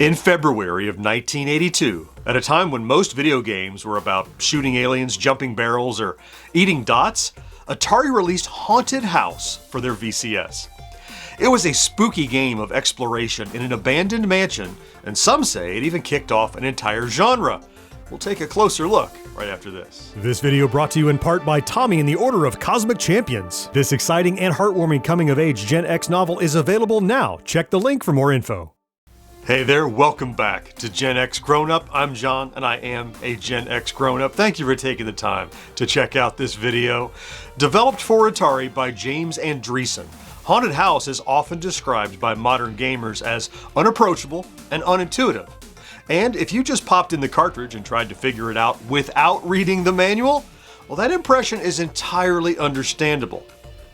In February of 1982, at a time when most video games were about shooting aliens, jumping barrels, or eating dots, Atari released Haunted House for their VCS. It was a spooky game of exploration in an abandoned mansion, and some say it even kicked off an entire genre. We'll take a closer look right after this. This video brought to you in part by Tommy and the Order of Cosmic Champions. This exciting and heartwarming coming-of-age Gen X novel is available now. Check the link for more info. Hey there, welcome back to GenXGrownUp. I'm John, and I am a Gen X grown-up. Thank you for taking the time to check out this video. Developed for Atari by James Andreasen, Haunted House is often described by modern gamers as unapproachable and unintuitive. And if you just popped in the cartridge and tried to figure it out without reading the manual, well, that impression is entirely understandable.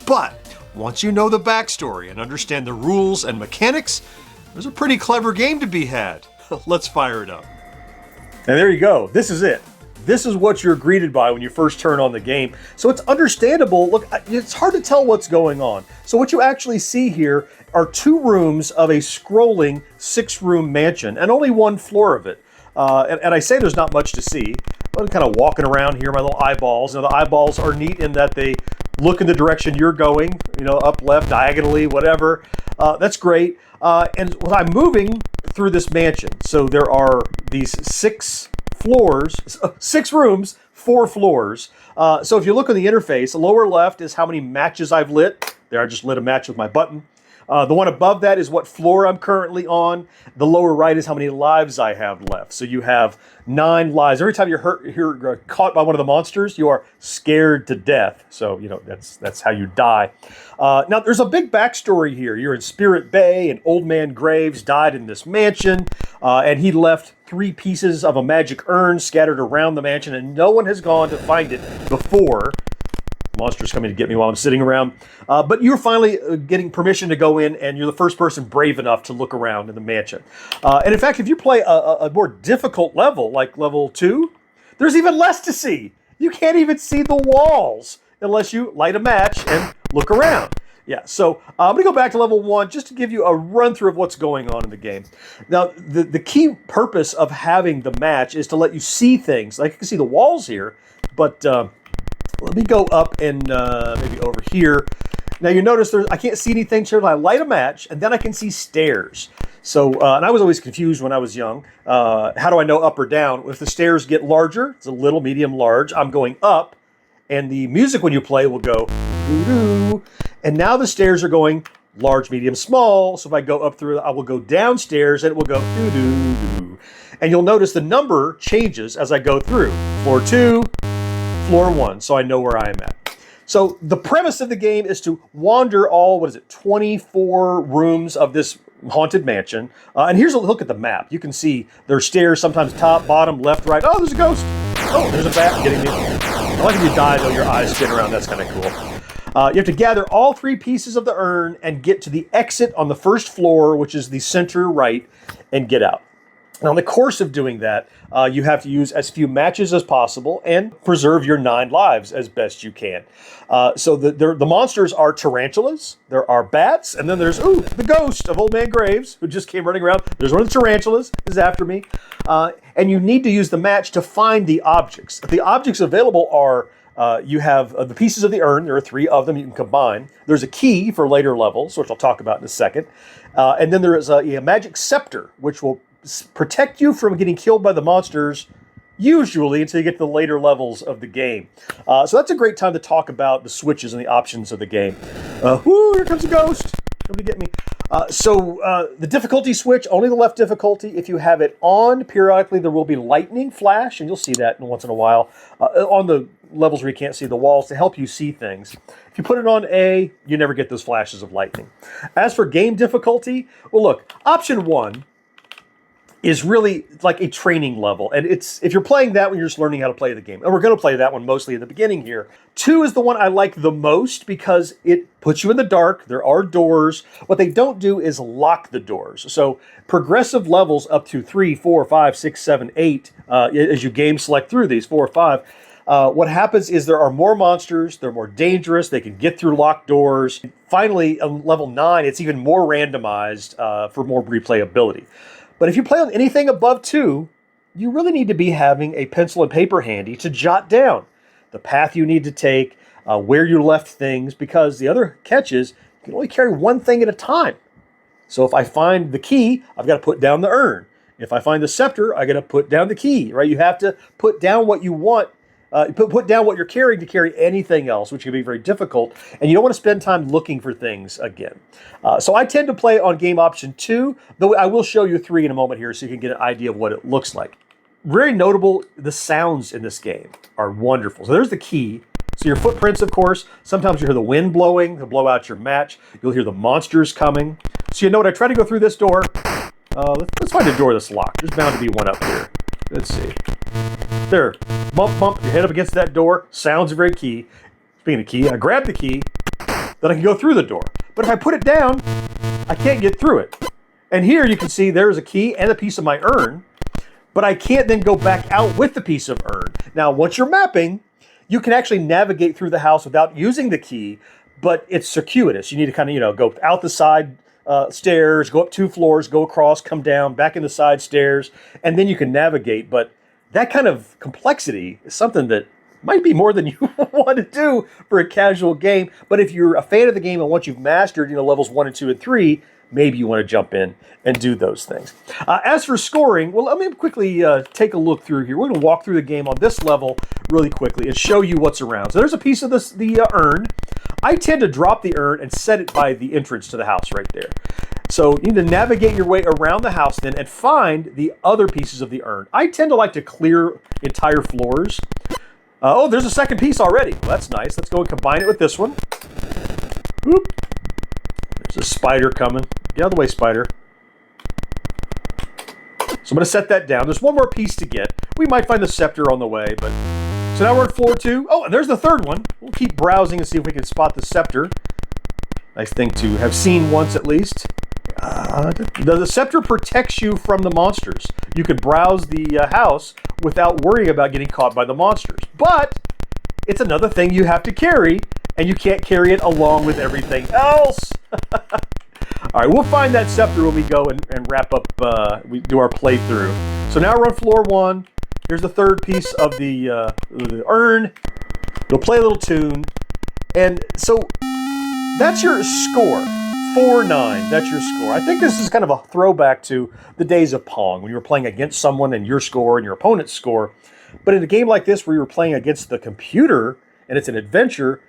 But once you know the backstory and understand the rules and mechanics, there's a pretty clever game to be had. Let's fire it up. And there you go. This is it. This is what you're greeted by when you first turn on the game. So it's understandable. Look, it's hard to tell what's going on. So what you actually see here are two rooms of a scrolling 6-room mansion and only one floor of it. And I say there's not much to see. I'm kind of walking around here, my little eyeballs. Now the eyeballs are neat in that they look in the direction you're going, up, left, diagonally, whatever. That's great. And I'm moving through this mansion. So there are these 6 floors, 6 rooms, 4 floors. So if you look on the interface, the lower left is how many matches I've lit. There, I just lit a match with my button. The one above that is what floor I'm currently on. The lower right is how many lives I have left. So you have 9 lives. Every time you're caught by one of the monsters, you are scared to death. So, that's how you die. Now, there's a big backstory here. You're in Spirit Bay, and Old Man Graves died in this mansion, and he left 3 pieces of a magic urn scattered around the mansion, and no one has gone to find it before. Monsters coming to get me while I'm sitting around. But you're finally getting permission to go in, and you're the first person brave enough to look around in the mansion. And in fact, if you play a more difficult level, like level 2, there's even less to see. You can't even see the walls unless you light a match and look around. Yeah, so I'm going to go back to level 1 just to give you a run-through of what's going on in the game. Now, the key purpose of having the match is to let you see things. Like you can see the walls here, but let me go up and maybe over here. Now you notice I can't see anything here. I light a match, and then I can see stairs. So, and I was always confused when I was young. How do I know up or down? If the stairs get larger, it's a little, medium, large, I'm going up, and the music when you play will go doo-doo. And now the stairs are going large, medium, small. So if I go up through, I will go downstairs, and it will go doo-doo-doo. And you'll notice the number changes as I go through. Floor 2, floor 1, so I know where I am at. So the premise of the game is to wander all, 24 rooms of this haunted mansion. And here's a look at the map. You can see there's stairs, sometimes top, bottom, left, right. Oh, there's a ghost. Oh, there's a bat getting me. I like if you die, though, your eyes spin around. That's kind of cool. You have to gather all 3 pieces of the urn and get to the exit on the first floor, which is the center right, and get out. Now, in the course of doing that, you have to use as few matches as possible and preserve your 9 lives as best you can. So the monsters are tarantulas, there are bats, and then there's, the ghost of Old Man Graves, who just came running around. There's one of the tarantulas, is after me. And you need to use the match to find the objects. The objects available are, you have the pieces of the urn. There are 3 of them you can combine. There's a key for later levels, which I'll talk about in a second. And then there is a magic scepter, which will protect you from getting killed by the monsters, usually until you get to the later levels of the game. So that's a great time to talk about the switches and the options of the game. Here comes a ghost. Come to get me. So the difficulty switch, only the left difficulty. If you have it on, periodically there will be lightning flash, and you'll see that once in a while on the levels where you can't see the walls to help you see things. If you put it on A, you never get those flashes of lightning. As for game difficulty, well, look, option 1 is really like a training level. And if you're playing that one, you're just learning how to play the game. And we're going to play that one mostly at the beginning here. 2 is the one I like the most because it puts you in the dark. There are doors. What they don't do is lock the doors. So progressive levels up to 3, 4, 5, 6, 7, 8, as you game select through these, 4 or 5, what happens is there are more monsters. They're more dangerous. They can get through locked doors. Finally, on level 9, it's even more randomized for more replayability. But if you play on anything above 2, you really need to be having a pencil and paper handy to jot down the path you need to take, where you left things, because the other catch is you can only carry one thing at a time. So if I find the key, I've got to put down the urn. If I find the scepter, I got to put down the key, right? You have to put down what you want, put down what you're carrying to carry anything else, which can be very difficult. And you don't want to spend time looking for things again. So I tend to play on game option 2, though I will show you 3 in a moment here so you can get an idea of what it looks like. Very notable, the sounds in this game are wonderful. So there's the key. So your footprints, of course. Sometimes you hear the wind blowing to blow out your match. You'll hear the monsters coming. So you know what? I try to go through this door. Let's find a door that's locked. There's bound to be one up here. Let's see. There. Bump, bump. Your head up against that door. Sounds very key. Speaking of key, I grab the key. Then I can go through the door. But if I put it down, I can't get through it. And here you can see there's a key and a piece of my urn. But I can't then go back out with the piece of urn. Now, once you're mapping, you can actually navigate through the house without using the key, but it's circuitous. You need to kind of, go out the side stairs, go up 2 floors, go across, come down, back in the side stairs, and then you can navigate. But that kind of complexity is something that might be more than you want to do for a casual game. But if you're a fan of the game and once you've mastered, levels 1 and 2 and 3, maybe you want to jump in and do those things. As for scoring, well, let me quickly take a look through here. We're going to walk through the game on this level really quickly and show you what's around. So there's a piece of the urn. I tend to drop the urn and set it by the entrance to the house right there. So you need to navigate your way around the house then and find the other pieces of the urn. I tend to like to clear entire floors. Oh, there's a second piece already. Well, that's nice. Let's go and combine it with this one. Whoop. There's a spider coming. Get out of the way, spider. So I'm going to set that down. There's one more piece to get. We might find the scepter on the way, but... So now we're at floor 2. Oh, and there's the third one. We'll keep browsing and see if we can spot the scepter. Nice thing to have seen once at least. The scepter protects you from the monsters. You could browse the house without worrying about getting caught by the monsters. But it's another thing you have to carry, and you can't carry it along with everything else. All right, we'll find that scepter when we go and wrap up, we do our playthrough. So now we're on floor 1. Here's the third piece of the urn. We'll play a little tune. And so that's your score. 4-9, that's your score. I think this is kind of a throwback to the days of Pong, when you were playing against someone and your score and your opponent's score. But in a game like this where you were playing against the computer and it's an adventure,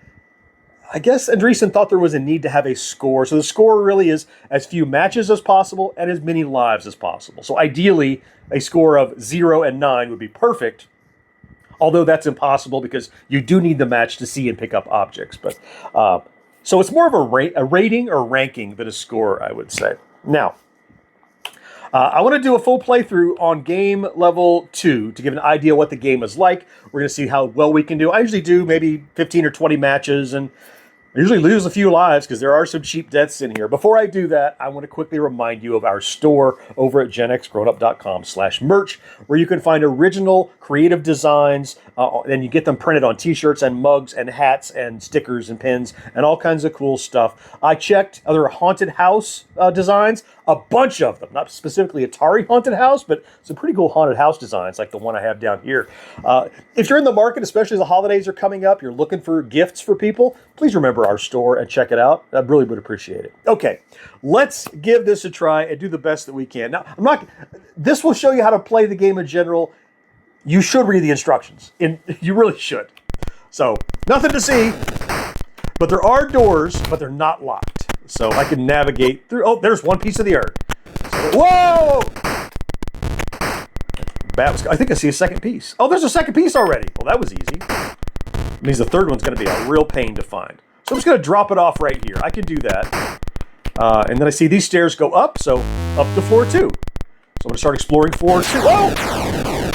I guess Andreasen thought there was a need to have a score. So the score really is as few matches as possible and as many lives as possible. So ideally, a score of 0 and 9 would be perfect. Although that's impossible because you do need the match to see and pick up objects. But so it's more of a rating or ranking than a score, I would say. Now, I want to do a full playthrough on game level 2 to give an idea what the game is like. We're going to see how well we can do. I usually do maybe 15 or 20 matches, and I usually lose a few lives because there are some cheap deaths in here. Before I do that, I want to quickly remind you of our store over at GenXGrownUp.com/merch, where you can find original creative designs, and you get them printed on t-shirts and mugs and hats and stickers and pins and all kinds of cool stuff. I checked other haunted house designs, a bunch of them, not specifically Atari haunted house, but some pretty cool haunted house designs like the one I have down here. If you're in the market, especially as the holidays are coming up, you're looking for gifts for people, please remember our store and check it out. I really would appreciate it. Okay, let's give this a try and do the best that we can. Now, this will show you how to play the game in general. You should read the instructions. You really should. So, nothing to see, but there are doors, but they're not locked. So I can navigate through. Oh, there's one piece of the earth. So, whoa! I think I see a second piece. Oh, there's a second piece already. Well, that was easy. It means the third one's going to be a real pain to find. So I'm just going to drop it off right here. I can do that. And then I see these stairs go up, so up to floor 2. So I'm going to start exploring floor 2. Whoa!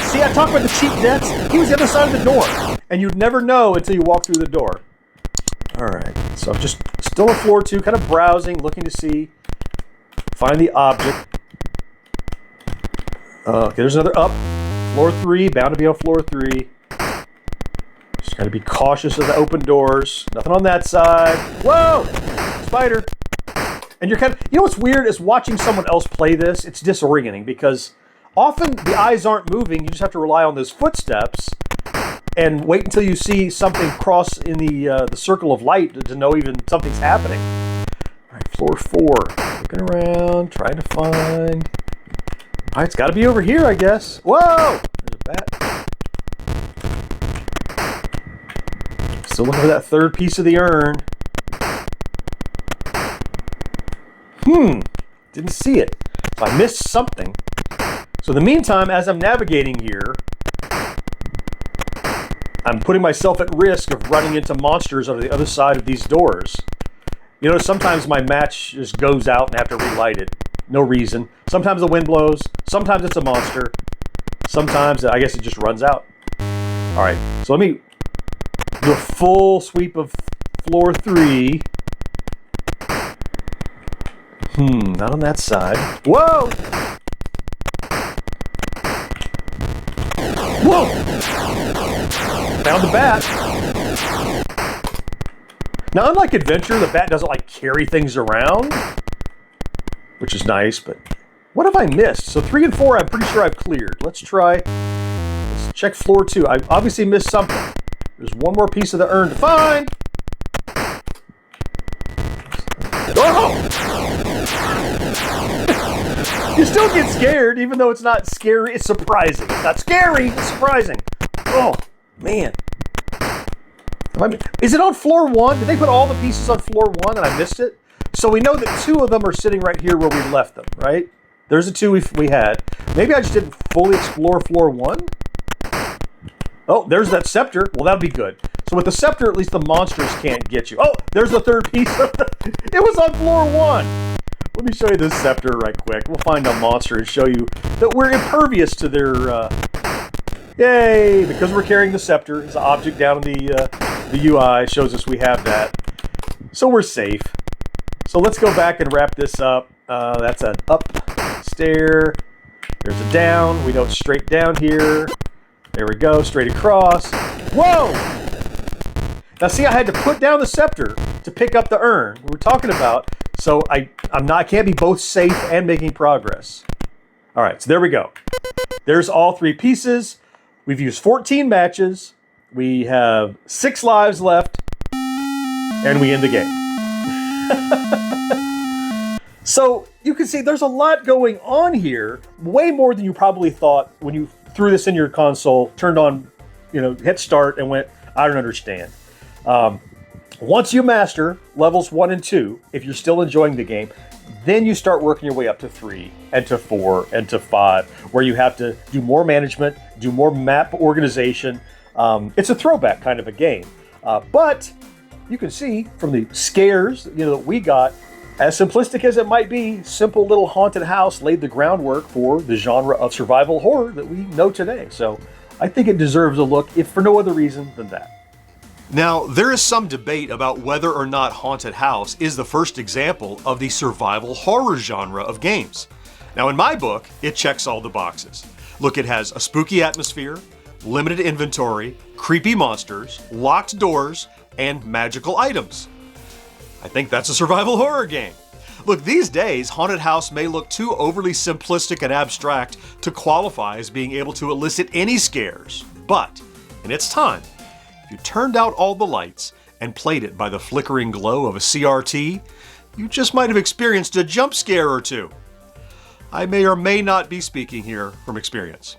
See, I talked about the cheap deaths. He was the other side of the door. And you'd never know until you walk through the door. All right. So I'm just still at floor 2, kind of browsing, looking to see. Find the object. Okay, there's another up. Floor 3, bound to be on floor 3. Just got to be cautious of the open doors. Nothing on that side. Whoa! Spider. And you're kind of, you know what's weird is watching someone else play this, it's disorienting because often the eyes aren't moving. You just have to rely on those footsteps and wait until you see something cross in the circle of light to know even something's happening. All right, floor 4. Looking around, trying to find. All right, it's got to be over here, I guess. Whoa! There's a bat. Still looking for that third piece of the urn. Didn't see it. So I missed something. So in the meantime, as I'm navigating here, I'm putting myself at risk of running into monsters on the other side of these doors. You know, sometimes my match just goes out and I have to relight it. No reason. Sometimes the wind blows. Sometimes it's a monster. Sometimes, I guess, it just runs out. All right, so let me do a full sweep of floor 3. Not on that side. Whoa! Whoa! Found the bat. Now, unlike Adventure, the bat doesn't, like, carry things around, which is nice, but what have I missed? So 3 and 4, I'm pretty sure I've cleared. Let's check floor 2. I obviously missed something. There's one more piece of the urn to find. Oh! You still get scared, even though it's not scary. It's surprising. It's not scary. It's surprising. Oh, man. Is it on floor 1? Did they put all the pieces on floor 1 and I missed it? So we know that 2 of them are sitting right here where we left them, right? There's the 2 we had. Maybe I just didn't fully explore floor 1? Oh, there's that scepter. Well, that'll be good. So with the scepter, at least the monsters can't get you. Oh, there's the third piece. It was on floor 1. Let me show you this scepter right quick. We'll find a monster and show you that we're impervious to their... Yay! Because we're carrying the scepter. It's an object down in the UI. It shows us we have that. So we're safe. So let's go back and wrap this up. That's an up stair. There's a down. We know it's straight down here. There we go, straight across. Whoa! Now see, I had to put down the scepter to pick up the urn we were talking about, so I can't be both safe and making progress. All right, so there we go. There's all 3 pieces. We've used 14 matches. We have 6 lives left, and we end the game. So you can see there's a lot going on here, way more than you probably thought when you threw this in your console, turned on, hit start and went, I don't understand. Once you master levels 1 and 2, if you're still enjoying the game, then you start working your way up to 3 and to 4 and to 5, where you have to do more management, do more map organization. It's a throwback kind of a game. But you can see from the scares, that we got, as simplistic as it might be, simple little haunted house laid the groundwork for the genre of survival horror that we know today. So I think it deserves a look, if for no other reason than that. Now, there is some debate about whether or not Haunted House is the first example of the survival horror genre of games. Now, in my book, it checks all the boxes. Look, it has a spooky atmosphere, limited inventory, creepy monsters, locked doors, and magical items. I think that's a survival horror game. Look, these days, Haunted House may look too overly simplistic and abstract to qualify as being able to elicit any scares, but in its time, if you turned out all the lights and played it by the flickering glow of a CRT, you just might have experienced a jump scare or 2. I may or may not be speaking here from experience.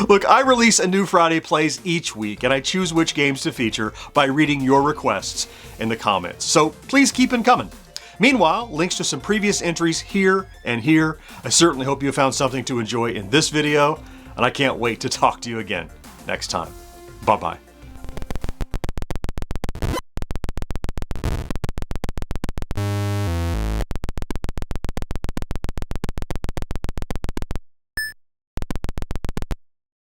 Look, I release a new Friday Plays each week, and I choose which games to feature by reading your requests in the comments, so please keep them coming. Meanwhile, links to some previous entries here and here. I certainly hope you found something to enjoy in this video, and I can't wait to talk to you again next time. Bye-bye.